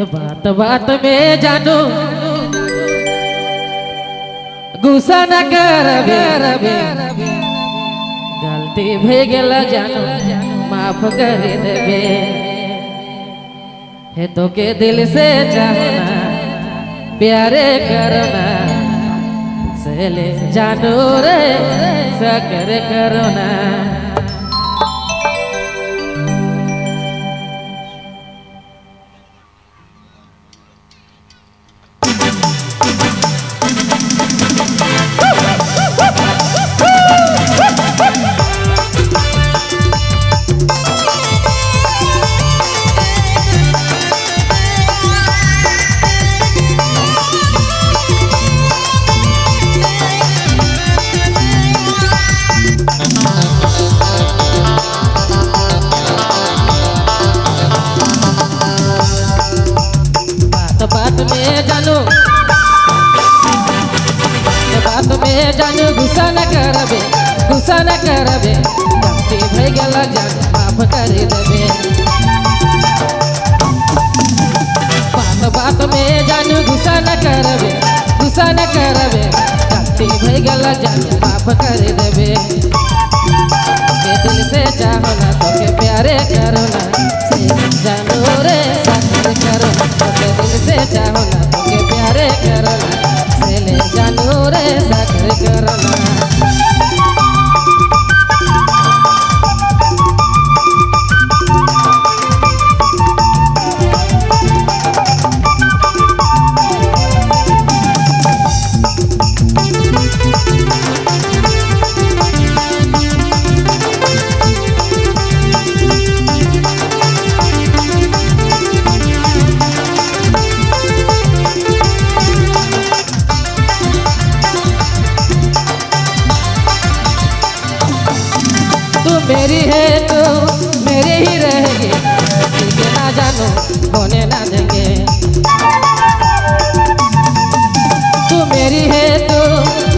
बात बात में जानू गुस्सा न करबे गलती भे गेल जानू माफ कर देबे हे तो के दिल से चाहना प्यारे करना सहले जानू रे सकर करना। बात में जानू गुस्सा न करबे गलती भे गेल जानू माफ कर देबे। बात में जानू गुस्सा न करबे गलती भे गेल जानू माफ कर देबे। के दिल से चाहो ना तो के प्यारे करो ना से जानू रे साथ करो के दिल से चाहो ना तो के प्यारे करो ना से ले जानू रे साथ करो ना। मेरी है तो मेरे ही रहेगी किसी के ना जानो होने ना देंगे। तू मेरी है तो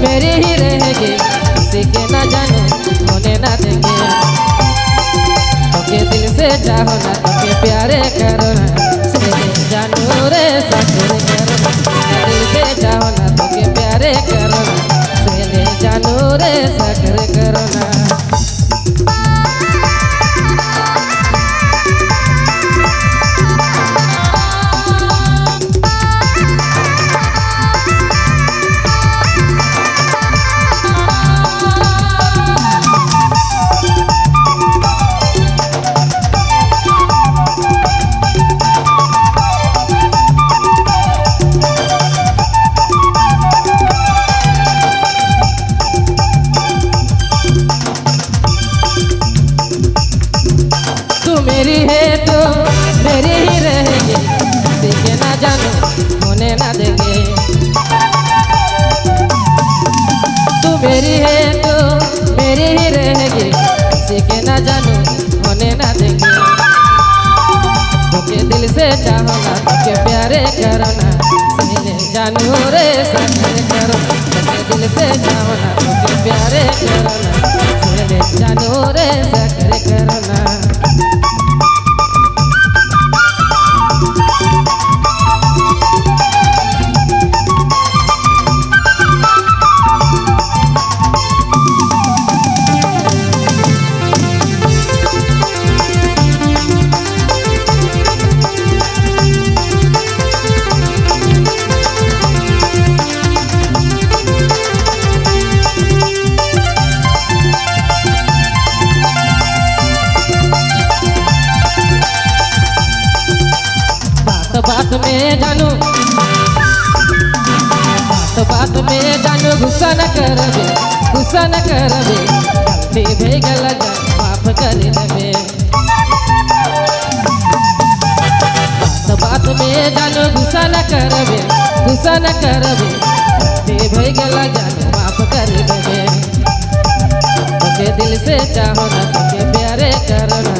मेरी ही रहेगी किसी के ना जानो होने ना देंगे। तो के दिल से चाहो ना तो के प्यारे करो ना से जानू रे सकर करो ना दिल से चाहो ना तो के प्यारे करो ना से जानू रे सकर करो ना। मेरी है तो मेरी ही रहेगी किसी के ना जानो होने ना देंगे। तू मेरी है तो मेरी ही रहेगी किसी के ना जानो होने ना देंगे। तो के दिल से चाहो ना तो के प्यारे करो ना से जानू रे सकर करो तो के दिल से चाहो ना तो के प्यारे करो ना से जानू रे सकर करो ना। बात में जानू गुस्सा न करबे गलती भे गेल माफ कर देबे। बात में जानू गुस्सा न करबे गलती भे गेल जानू माफ कर देबे। तो के दिल से चाहो ना तो के प्यारे करो ना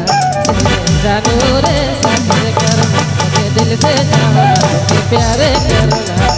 जानू रे साथ करो के दिल से चाहो ना तो के प्यारे करो ना।